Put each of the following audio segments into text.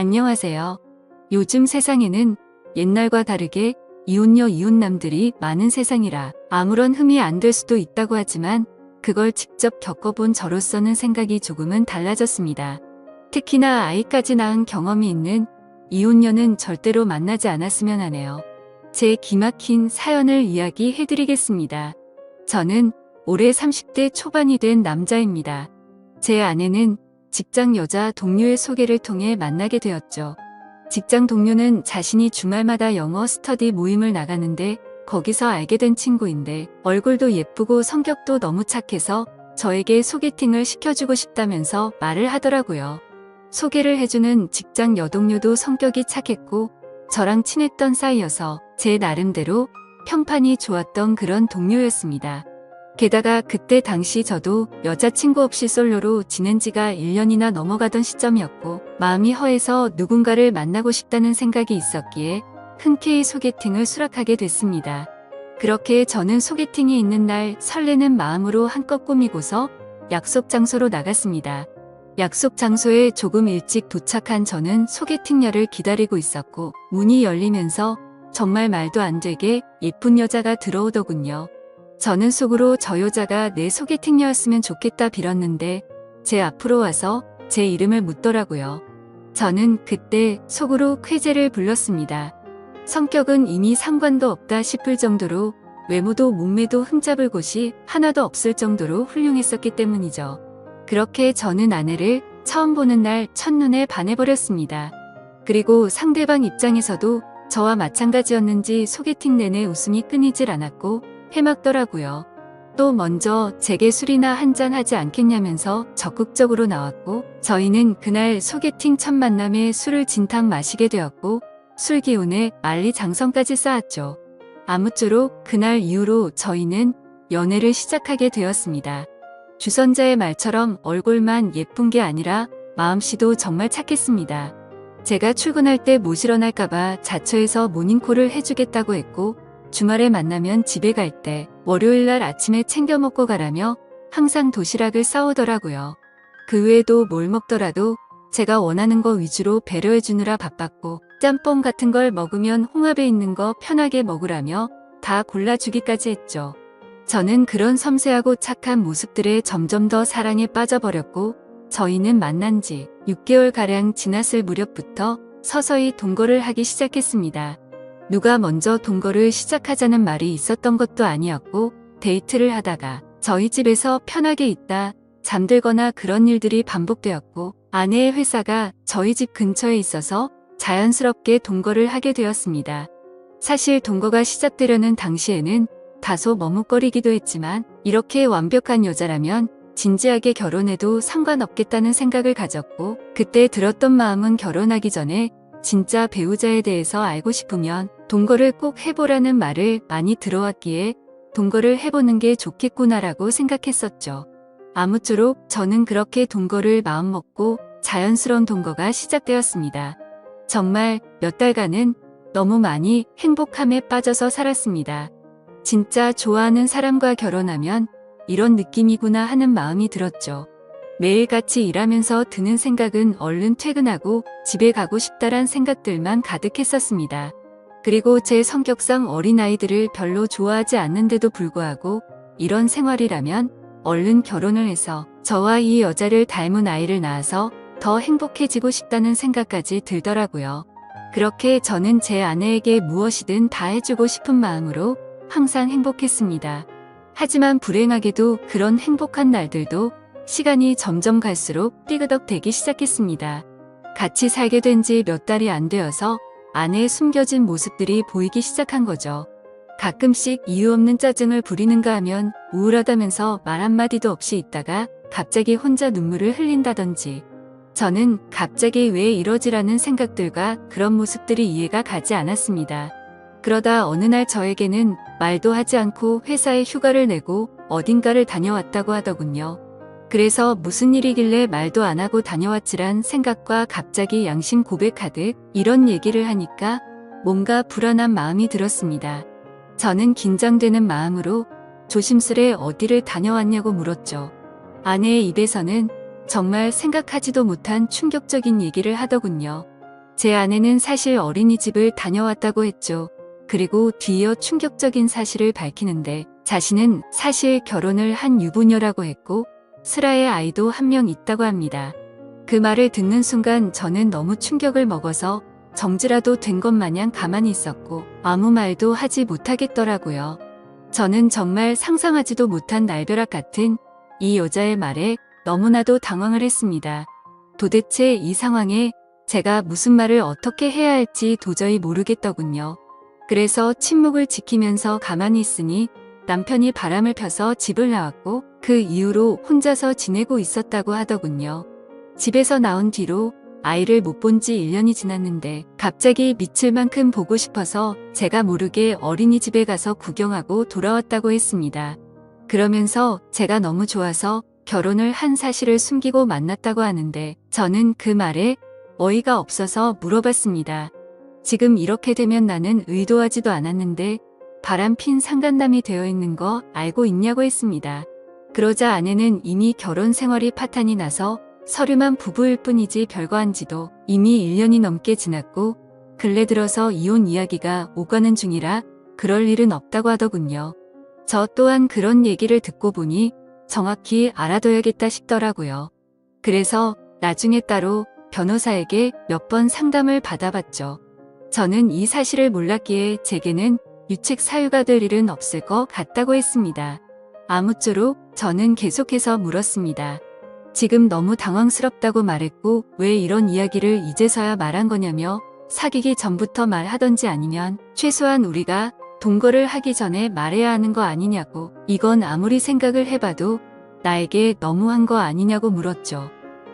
안녕하세요. 요즘 세상에는 옛날과 다르게 이웃녀 이웃남들이 많은 세상이라 아무런 흠이 안 될 수도 있다고 하지만 그걸 직접 겪어본 저로서는 생각이 조금은 달라졌습니다. 특히나 아이까지 낳은 경험이 있는 이웃녀는 절대로 만나지 않았으면 하네요. 제 기막힌 사연을 이야기해드리겠습니다. 저는 올해 30대 초반이 된 남자입니다. 제 아내는 직장 여자 동료의 소개를 통해 만나게 되었죠. 직장 동료는 자신이 주말마다 영어 스터디 모임을 나가는데 거기서 알게 된 친구인데 얼굴도 예쁘고 성격도 너무 착해서 저에게 소개팅을 시켜주고 싶다면서 말을 하더라고요. 소개를 해주는 직장 여동료도 성격이 착했고 저랑 친했던 사이여서 제 나름대로 평판이 좋았던 그런 동료였습니다. 게다가 그때 당시 저도 여자친구 없이 솔로로 지낸 지가 1년이나 넘어가던 시점이었고 마음이 허해서 누군가를 만나고 싶다는 생각이 있었기에 흔쾌히 소개팅을 수락하게 됐습니다. 그렇게 저는 소개팅이 있는 날 설레는 마음으로 한껏 꾸미고서 약속 장소로 나갔습니다. 약속 장소에 조금 일찍 도착한 저는 소개팅녀를 기다리고 있었고 문이 열리면서 정말 말도 안 되게 예쁜 여자가 들어오더군요. 저는 속으로 저 여자가 내 소개팅녀였으면 좋겠다 빌었는데 제 앞으로 와서 제 이름을 묻더라고요. 저는 그때 속으로 쾌재를 불렀습니다. 성격은 이미 상관도 없다 싶을 정도로 외모도 몸매도 흠잡을 곳이 하나도 없을 정도로 훌륭했었기 때문이죠. 그렇게 저는 아내를 처음 보는 날 첫눈에 반해버렸습니다. 그리고 상대방 입장에서도 저와 마찬가지였는지 소개팅 내내 웃음이 끊이질 않았고 해막더라고요. 또 먼저 제게 술이나 한잔 하지 않겠냐면서 적극적으로 나왔고 저희는 그날 소개팅 첫 만남에 술을 진탕 마시게 되었고 술 기운에 만리장성까지 쌓았죠. 아무쪼록 그날 이후로 저희는 연애를 시작하게 되었습니다. 주선자의 말처럼 얼굴만 예쁜 게 아니라 마음씨도 정말 착했습니다. 제가 출근할 때 못 일어날까봐 자처해서 모닝콜을 해주겠다고 했고 주말에 만나면 집에 갈 때 월요일날 아침에 챙겨 먹고 가라며 항상 도시락을 싸오더라고요. 그 외에도 뭘 먹더라도 제가 원하는 거 위주로 배려해주느라 바빴고 짬뽕 같은 걸 먹으면 홍합에 있는 거 편하게 먹으라며 다 골라주기까지 했죠. 저는 그런 섬세하고 착한 모습들에 점점 더 사랑에 빠져버렸고 저희는 만난 지 6개월가량 지났을 무렵부터 서서히 동거를 하기 시작했습니다. 누가 먼저 동거를 시작하자는 말이 있었던 것도 아니었고 데이트를 하다가 저희 집에서 편하게 있다 잠들거나 그런 일들이 반복되었고 아내의 회사가 저희 집 근처에 있어서 자연스럽게 동거를 하게 되었습니다. 사실 동거가 시작되려는 당시에는 다소 머뭇거리기도 했지만 이렇게 완벽한 여자라면 진지하게 결혼해도 상관없겠다는 생각을 가졌고 그때 들었던 마음은 결혼하기 전에 진짜 배우자에 대해서 알고 싶으면 동거를 꼭 해보라는 말을 많이 들어왔기에 동거를 해보는 게 좋겠구나라고 생각했었죠. 아무쪼록 저는 그렇게 동거를 마음먹고 자연스러운 동거가 시작되었습니다. 정말 몇 달간은 너무 많이 행복함에 빠져서 살았습니다. 진짜 좋아하는 사람과 결혼하면 이런 느낌이구나 하는 마음이 들었죠. 매일같이 일하면서 드는 생각은 얼른 퇴근하고 집에 가고 싶다란 생각들만 가득했었습니다. 그리고 제 성격상 어린아이들을 별로 좋아하지 않는데도 불구하고 이런 생활이라면 얼른 결혼을 해서 저와 이 여자를 닮은 아이를 낳아서 더 행복해지고 싶다는 생각까지 들더라고요. 그렇게 저는 제 아내에게 무엇이든 다 해주고 싶은 마음으로 항상 행복했습니다. 하지만 불행하게도 그런 행복한 날들도 시간이 점점 갈수록 삐그덕대기 시작했습니다. 같이 살게 된 지 몇 달이 안 되어서 아내의 숨겨진 모습들이 보이기 시작한 거죠. 가끔씩 이유 없는 짜증을 부리는가 하면 우울하다면서 말 한마디도 없이 있다가 갑자기 혼자 눈물을 흘린다든지 저는 갑자기 왜 이러지라는 생각들과 그런 모습들이 이해가 가지 않았습니다. 그러다 어느 날 저에게는 말도 하지 않고 회사에 휴가를 내고 어딘가를 다녀왔다고 하더군요. 그래서 무슨 일이길래 말도 안 하고 다녀왔지란 생각과 갑자기 양심 고백하듯 이런 얘기를 하니까 뭔가 불안한 마음이 들었습니다. 저는 긴장되는 마음으로 조심스레 어디를 다녀왔냐고 물었죠. 아내의 입에서는 정말 생각하지도 못한 충격적인 얘기를 하더군요. 제 아내는 사실 어린이집을 다녀왔다고 했죠. 그리고 뒤이어 충격적인 사실을 밝히는데 자신은 사실 결혼을 한 유부녀라고 했고 슬아의 아이도 한 명 있다고 합니다. 그 말을 듣는 순간 저는 너무 충격을 먹어서 정지라도 된 것 마냥 가만히 있었고 아무 말도 하지 못하겠더라고요. 저는 정말 상상하지도 못한 날벼락 같은 이 여자의 말에 너무나도 당황을 했습니다. 도대체 이 상황에 제가 무슨 말을 어떻게 해야 할지 도저히 모르겠더군요. 그래서 침묵을 지키면서 가만히 있으니 남편이 바람을 펴서 집을 나왔고 그 이후로 혼자서 지내고 있었다고 하더군요. 집에서 나온 뒤로 아이를 못 본 지 1년이 지났는데 갑자기 미칠 만큼 보고 싶어서 제가 모르게 어린이집에 가서 구경하고 돌아왔다고 했습니다. 그러면서 제가 너무 좋아서 결혼을 한 사실을 숨기고 만났다고 하는데 저는 그 말에 어이가 없어서 물어봤습니다. 지금 이렇게 되면 나는 의도하지도 않았는데 바람핀 상간남이 되어 있는 거 알고 있냐고 했습니다. 그러자 아내는 이미 결혼 생활이 파탄이 나서 서류만 부부일 뿐이지 별거 한지도 이미 1년이 넘게 지났고 근래 들어서 이혼 이야기가 오가는 중이라 그럴 일은 없다고 하더군요. 저 또한 그런 얘기를 듣고 보니 정확히 알아둬야겠다 싶더라고요. 그래서 나중에 따로 변호사에게 몇 번 상담을 받아봤죠. 저는 이 사실을 몰랐기에 제게는 유책 사유가 될 일은 없을 것 같다고 했습니다. 아무쪼록 저는 계속해서 물었습니다. 지금 너무 당황스럽다고 말했고 왜 이런 이야기를 이제서야 말한 거냐며 사귀기 전부터 말하던지 아니면 최소한 우리가 동거를 하기 전에 말해야 하는 거 아니냐고 이건 아무리 생각을 해봐도 나에게 너무한 거 아니냐고 물었죠.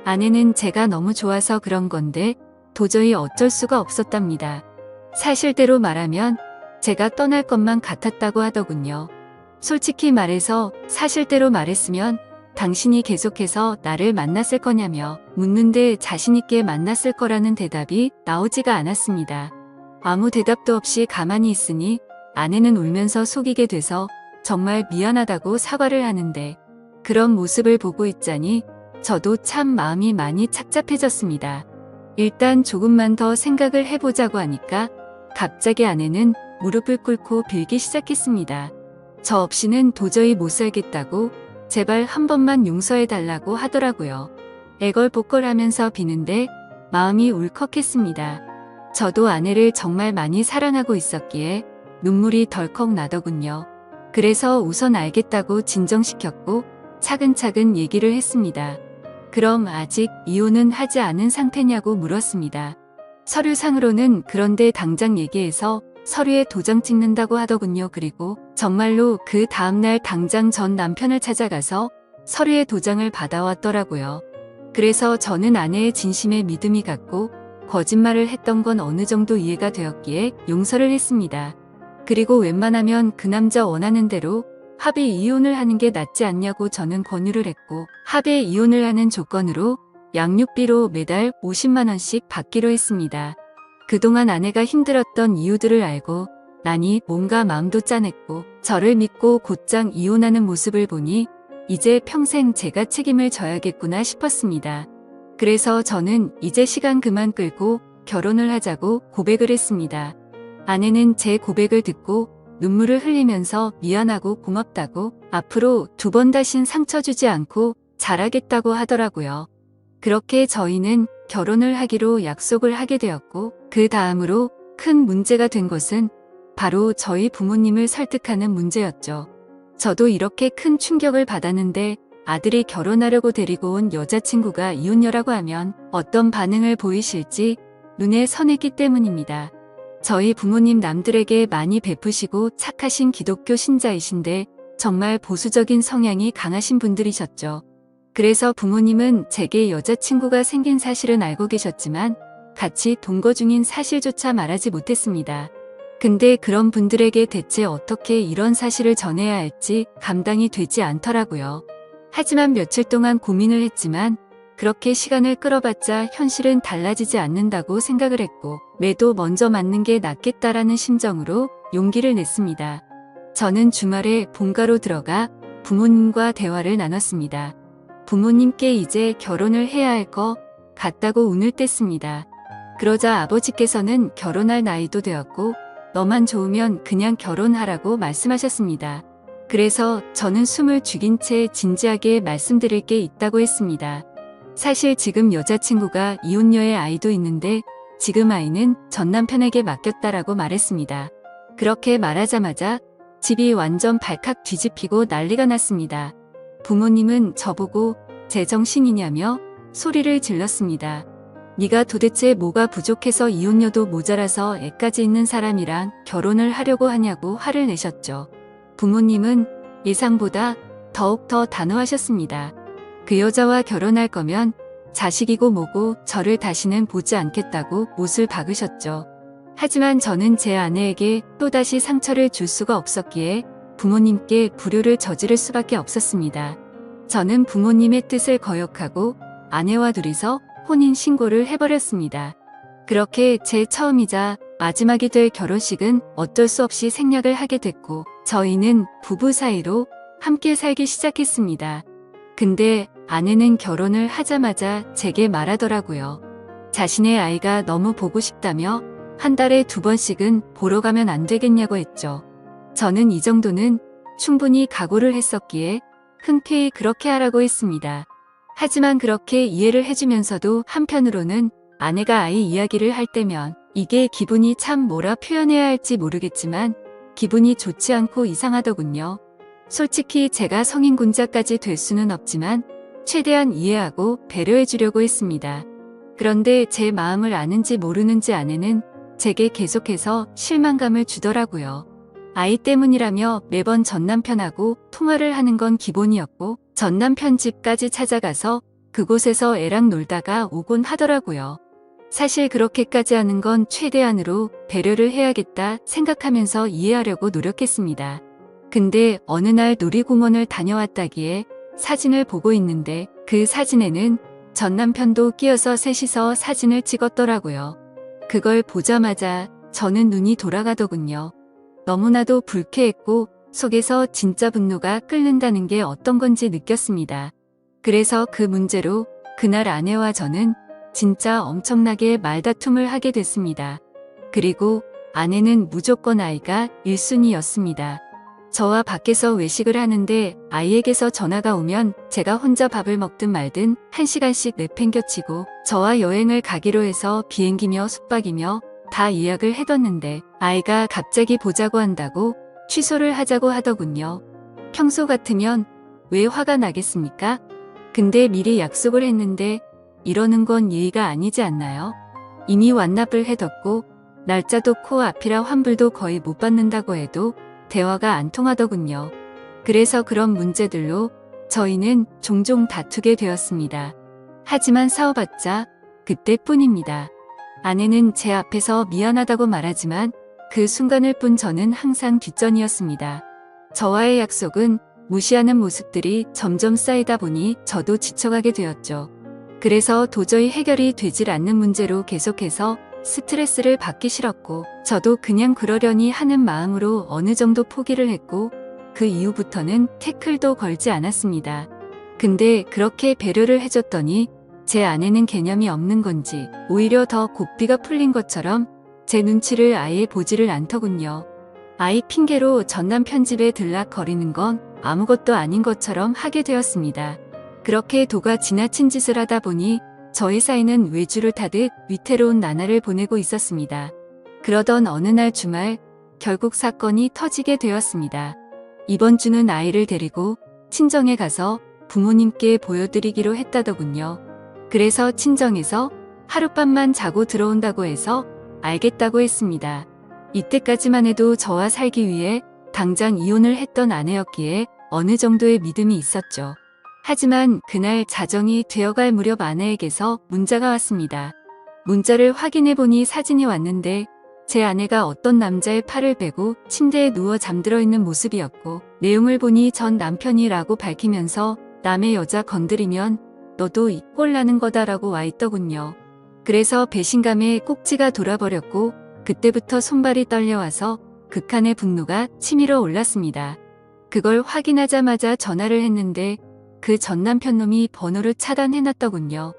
아내는 제가 너무 좋아서 그런 건데 도저히 어쩔 수가 없었답니다. 사실대로 말하면 제가 떠날 것만 같았다고 하더군요. 솔직히 말해서 사실대로 말했으면 당신이 계속해서 나를 만났을 거냐며 묻는데 자신있게 만났을 거라는 대답이 나오지가 않았습니다. 아무 대답도 없이 가만히 있으니 아내는 울면서 속이게 돼서 정말 미안하다고 사과를 하는데 그런 모습을 보고 있자니 저도 참 마음이 많이 착잡해졌습니다. 일단 조금만 더 생각을 해보자고 하니까 갑자기 아내는 무릎을 꿇고 빌기 시작했습니다. 저 없이는 도저히 못 살겠다고 제발 한 번만 용서해달라고 하더라고요. 애걸복걸하면서 비는데 마음이 울컥했습니다. 저도 아내를 정말 많이 사랑하고 있었기에 눈물이 덜컥 나더군요. 그래서 우선 알겠다고 진정시켰고 차근차근 얘기를 했습니다. 그럼 아직 이혼은 하지 않은 상태냐고 물었습니다. 서류상으로는 그런데 당장 얘기해서 서류에 도장 찍는다고 하더군요. 그리고 정말로 그 다음날 당장 전 남편을 찾아가서 서류에 도장을 받아왔더라고요. 그래서 저는 아내의 진심에 믿음이 갔고 거짓말을 했던 건 어느 정도 이해가 되었기에 용서를 했습니다. 그리고 웬만하면 그 남자 원하는 대로 합의 이혼을 하는 게 낫지 않냐고 저는 권유를 했고 합의 이혼을 하는 조건으로 양육비로 매달 50만 원씩 받기로 했습니다. 그동안 아내가 힘들었던 이유들을 알고 나니 뭔가 마음도 짠했고 저를 믿고 곧장 이혼하는 모습을 보니 이제 평생 제가 책임을 져야겠구나 싶었습니다. 그래서 저는 이제 시간 그만 끌고 결혼을 하자고 고백을 했습니다. 아내는 제 고백을 듣고 눈물을 흘리면서 미안하고 고맙다고 앞으로 2번 다신 상처 주지 않고 잘하겠다고 하더라고요. 그렇게 저희는 결혼을 하기로 약속을 하게 되었고 그 다음으로 큰 문제가 된 것은 바로 저희 부모님을 설득하는 문제였죠. 저도 이렇게 큰 충격을 받았는데 아들이 결혼하려고 데리고 온 여자친구가 이혼녀라고 하면 어떤 반응을 보이실지 눈에 선했기 때문입니다. 저희 부모님 남들에게 많이 베푸시고 착하신 기독교 신자이신데 정말 보수적인 성향이 강하신 분들이셨죠. 그래서 부모님은 제게 여자친구가 생긴 사실은 알고 계셨지만 같이 동거 중인 사실조차 말하지 못했습니다. 근데 그런 분들에게 대체 어떻게 이런 사실을 전해야 할지 감당이 되지 않더라고요. 하지만 며칠 동안 고민을 했지만 그렇게 시간을 끌어봤자 현실은 달라지지 않는다고 생각을 했고 매도 먼저 맞는 게 낫겠다라는 심정으로 용기를 냈습니다. 저는 주말에 본가로 들어가 부모님과 대화를 나눴습니다. 부모님께 이제 결혼을 해야 할 것 같다고 운을 뗐습니다. 그러자 아버지께서는 결혼할 나이도 되었고 너만 좋으면 그냥 결혼하라고 말씀하셨습니다. 그래서 저는 숨을 죽인 채 진지하게 말씀드릴 게 있다고 했습니다. 사실 지금 여자친구가 이혼녀의 아이도 있는데 지금 아이는 전 남편에게 맡겼다라고 말했습니다. 그렇게 말하자마자 집이 완전 발칵 뒤집히고 난리가 났습니다. 부모님은 저보고 제정신이냐며 소리를 질렀습니다. 네가 도대체 뭐가 부족해서 이혼녀도 모자라서 애까지 있는 사람이랑 결혼을 하려고 하냐고 화를 내셨죠. 부모님은 예상보다 더욱 더 단호하셨습니다. 그 여자와 결혼할 거면 자식이고 뭐고 저를 다시는 보지 않겠다고 못을 박으셨죠. 하지만 저는 제 아내에게 또다시 상처를 줄 수가 없었기에 부모님께 불효를 저지를 수밖에 없었습니다. 저는 부모님의 뜻을 거역하고 아내와 둘이서 혼인신고를 해버렸습니다. 그렇게 제 처음이자 마지막이 될 결혼식은 어쩔 수 없이 생략을 하게 됐고 저희는 부부 사이로 함께 살기 시작했습니다. 근데 아내는 결혼을 하자마자 제게 말하더라고요. 자신의 아이가 너무 보고 싶다며 한 달에 2번씩은 보러 가면 안 되겠냐고 했죠. 저는 이 정도는 충분히 각오를 했었기에 흔쾌히 그렇게 하라고 했습니다. 하지만 그렇게 이해를 해주면서도 한편으로는 아내가 아이 이야기를 할 때면 이게 기분이 참 뭐라 표현해야 할지 모르겠지만 기분이 좋지 않고 이상하더군요. 솔직히 제가 성인군자까지 될 수는 없지만 최대한 이해하고 배려해 주려고 했습니다. 그런데 제 마음을 아는지 모르는지 아내는 제게 계속해서 실망감을 주더라고요. 아이 때문이라며 매번 전 남편하고 통화를 하는 건 기본이었고 전 남편 집까지 찾아가서 그곳에서 애랑 놀다가 오곤 하더라고요. 사실 그렇게까지 하는 건 최대한으로 배려를 해야겠다 생각하면서 이해하려고 노력했습니다. 근데 어느 날 놀이공원을 다녀왔다기에 사진을 보고 있는데 그 사진에는 전 남편도 끼어서 셋이서 사진을 찍었더라고요. 그걸 보자마자 저는 눈이 돌아가더군요. 너무나도 불쾌했고 속에서 진짜 분노가 끓는다는 게 어떤 건지 느꼈습니다. 그래서 그 문제로 그날 아내와 저는 진짜 엄청나게 말다툼을 하게 됐습니다. 그리고 아내는 무조건 아이가 1순위였습니다. 저와 밖에서 외식을 하는데 아이에게서 전화가 오면 제가 혼자 밥을 먹든 말든 1시간씩 내팽겨치고 저와 여행을 가기로 해서 비행기며 숙박이며 다 예약을 해뒀는데 아이가 갑자기 보자고 한다고 취소를 하자고 하더군요. 평소 같으면 왜 화가 나겠습니까? 근데 미리 약속을 했는데 이러는 건 예의가 아니지 않나요? 이미 완납을 해뒀고 날짜도 코앞이라 환불도 거의 못 받는다고 해도 대화가 안 통하더군요. 그래서 그런 문제들로 저희는 종종 다투게 되었습니다. 하지만 싸워봤자 그때뿐입니다. 아내는 제 앞에서 미안하다고 말하지만 그 순간을 뿐 저는 항상 뒷전이었습니다. 저와의 약속은 무시하는 모습들이 점점 쌓이다 보니 저도 지쳐가게 되었죠. 그래서 도저히 해결이 되질 않는 문제로 계속해서 스트레스를 받기 싫었고 저도 그냥 그러려니 하는 마음으로 어느 정도 포기를 했고 그 이후부터는 태클도 걸지 않았습니다. 근데 그렇게 배려를 해줬더니 제 아내는 개념이 없는 건지 오히려 더 고삐가 풀린 것처럼 제 눈치를 아예 보지를 않더군요. 아이 핑계로 전남편 집에 들락거리는 건 아무것도 아닌 것처럼 하게 되었습니다. 그렇게 도가 지나친 짓을 하다 보니 저희 사이는 외주를 타듯 위태로운 나날을 보내고 있었습니다. 그러던 어느 날 주말 결국 사건이 터지게 되었습니다. 이번 주는 아이를 데리고 친정에 가서 부모님께 보여드리기로 했다더군요. 그래서 친정에서 하룻밤만 자고 들어온다고 해서 알겠다고 했습니다. 이때까지만 해도 저와 살기 위해 당장 이혼을 했던 아내였기에 어느 정도의 믿음이 있었죠. 하지만 그날 자정이 되어갈 무렵 아내에게서 문자가 왔습니다. 문자를 확인해보니 사진이 왔는데 제 아내가 어떤 남자의 팔을 베고 침대에 누워 잠들어 있는 모습이었고 내용을 보니 전 남편이라고 밝히면서 남의 여자 건드리면 너도 이 꼴 나는 거다라고 와 있더군요. 그래서 배신감에 꼭지가 돌아버렸고 그때부터 손발이 떨려와서 극한의 분노가 치밀어 올랐습니다. 그걸 확인하자마자 전화를 했는데 그 전 남편 놈이 번호를 차단해놨더군요.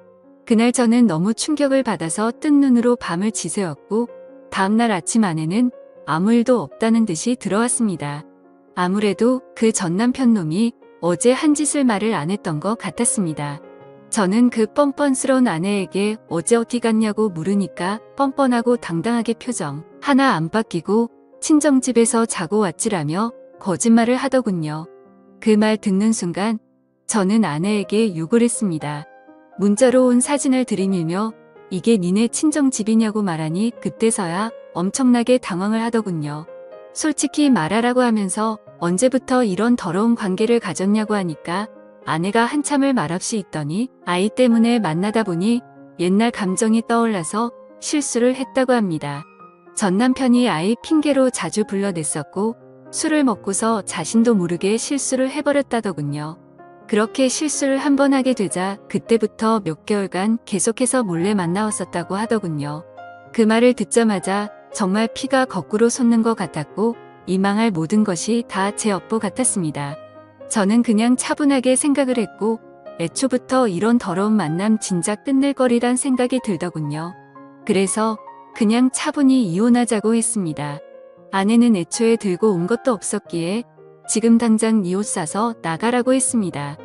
그날 저는 너무 충격을 받아서 뜬 눈으로 밤을 지새웠고 다음날 아침 아내는 아무 일도 없다는 듯이 들어왔습니다. 아무래도 그 전 남편 놈이 어제 한 짓을 말을 안 했던 것 같았습니다. 저는 그 뻔뻔스러운 아내에게 어제 어디 갔냐고 물으니까 뻔뻔하고 당당하게 표정 하나 안 바뀌고 친정집에서 자고 왔지라며 거짓말을 하더군요. 그 말 듣는 순간 저는 아내에게 욕을 했습니다. 문자로 온 사진을 들이밀며 이게 니네 친정집이냐고 말하니 그때서야 엄청나게 당황을 하더군요. 솔직히 말하라고 하면서 언제부터 이런 더러운 관계를 가졌냐고 하니까 아내가 한참을 말없이 있더니 아이 때문에 만나다 보니 옛날 감정이 떠올라서 실수를 했다고 합니다. 전 남편이 아이 핑계로 자주 불러냈었고 술을 먹고서 자신도 모르게 실수를 해버렸다더군요. 그렇게 실수를 한 번 하게 되자 그때부터 몇 개월간 계속해서 몰래 만나왔었다고 하더군요. 그 말을 듣자마자 정말 피가 거꾸로 솟는 것 같았고 이 망할 모든 것이 다 제 업보 같았습니다. 저는 그냥 차분하게 생각을 했고 애초부터 이런 더러운 만남 진작 끝낼 거리란 생각이 들더군요. 그래서 그냥 차분히 이혼하자고 했습니다. 아내는 애초에 들고 온 것도 없었기에 지금 당장 네 옷 싸서 나가라고 했습니다.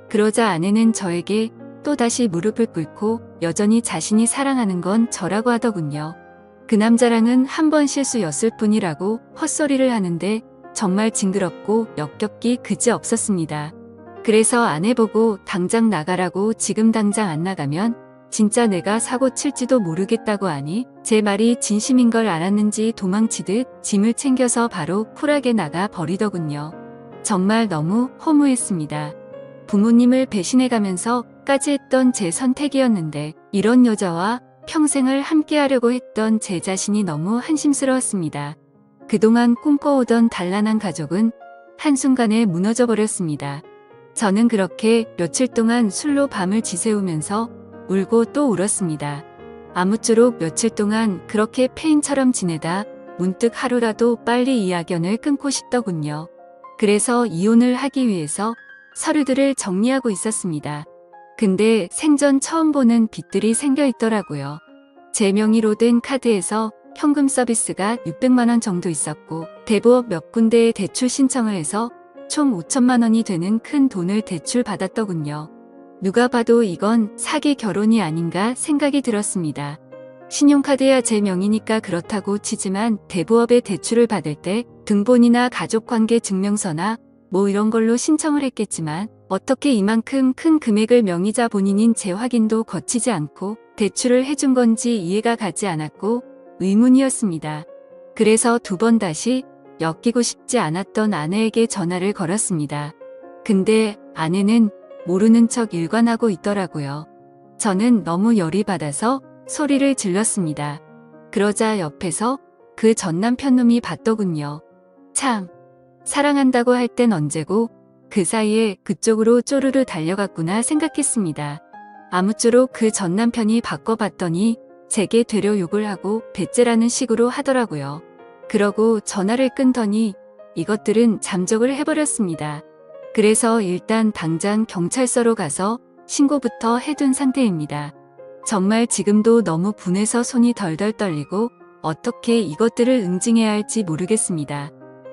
그러자 아내는 저에게 또다시 무릎을 꿇고 여전히 자신이 사랑하는 건 저라고 하더군요. 그 남자랑은 한 번 실수였을 뿐이라고 헛소리를 하는데 정말 징그럽고 역겹기 그지없었습니다. 그래서 아내 보고 당장 나가라고 지금 당장 안 나가면 진짜 내가 사고 칠지도 모르겠다고 하니 제 말이 진심인 걸 알았는지 도망치듯 짐을 챙겨서 바로 쿨하게 나가 버리더군요. 정말 너무 허무했습니다. 부모님을 배신해가면서까지 했던 제 선택이었는데 이런 여자와 평생을 함께하려고 했던 제 자신이 너무 한심스러웠습니다. 그동안 꿈꿔오던 단란한 가족은 한순간에 무너져 버렸습니다. 저는 그렇게 며칠 동안 술로 밤을 지새우면서 울고 또 울었습니다. 아무쪼록 며칠 동안 그렇게 페인처럼 지내다 문득 하루라도 빨리 이 악연을 끊고 싶더군요. 그래서 이혼을 하기 위해서 서류들을 정리하고 있었습니다. 근데 생전 처음 보는 빚들이 생겨 있더라고요. 제 명의로 된 카드에서 현금 서비스가 600만 원 정도 있었고 대부업 몇 군데에 대출 신청을 해서 총 5천만 원이 되는 큰 돈을 대출 받았더군요. 누가 봐도 이건 사기 결혼이 아닌가 생각이 들었습니다. 신용카드야 제 명의니까 그렇다고 치지만 대부업에 대출을 받을 때 등본이나 가족관계 증명서나 뭐 이런 걸로 신청을 했겠지만 어떻게 이만큼 큰 금액을 명의자 본인인 제 확인도 거치지 않고 대출을 해준 건지 이해가 가지 않았고 의문이었습니다. 그래서 두 번 다시 엮이고 싶지 않았던 아내에게 전화를 걸었습니다. 근데 아내는 모르는 척 일관하고 있더라고요. 저는 너무 열이 받아서 소리를 질렀습니다. 그러자 옆에서 그 전 남편놈이 봤더군요. 참, 사랑한다고 할 땐 언제고 그 사이에 그쪽으로 쪼르르 달려갔구나 생각했습니다. 아무쪼록 그 전 남편이 바꿔봤더니 제게 되려 욕을 하고 배째라는 식으로 하더라고요. 그러고 전화를 끊더니 이것들은 잠적을 해버렸습니다. 그래서 일단 당장 경찰서로 가서 신고부터 해둔 상태입니다. 정말 지금도 너무 분해서 손이 덜덜 떨리고 어떻게 이것들을 응징해야 할지 모르겠습니다.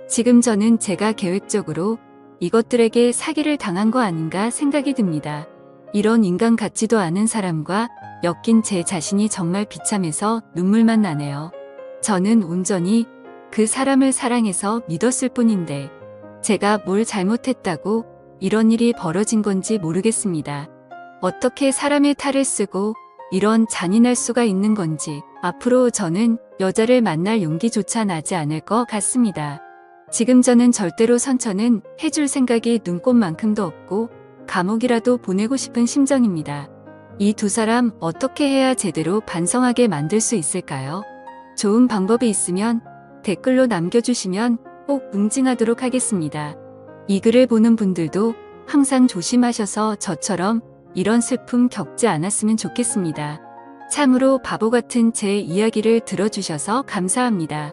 지금 저는 제가 계획적으로 이것들에게 사기를 당한 거 아닌가 생각이 듭니다. 이런 인간 같지도 않은 사람과 엮인 제 자신이 정말 비참해서 눈물만 나네요. 저는 온전히 그 사람을 사랑해서 믿었을 뿐인데 제가 뭘 잘못했다고 이런 일이 벌어진 건지 모르겠습니다. 어떻게 사람의 탈을 쓰고 이런 잔인할 수가 있는 건지 앞으로 저는 여자를 만날 용기조차 나지 않을 것 같습니다. 지금 저는 절대로 선처는 해줄 생각이 눈꼽만큼도 없고 감옥이라도 보내고 싶은 심정입니다. 이 두 사람 어떻게 해야 제대로 반성하게 만들 수 있을까요? 좋은 방법이 있으면 댓글로 남겨주시면 꼭 응징하도록 하겠습니다. 이 글을 보는 분들도 항상 조심하셔서 저처럼 이런 슬픔 겪지 않았으면 좋겠습니다. 참으로 바보 같은 제 이야기를 들어주셔서 감사합니다.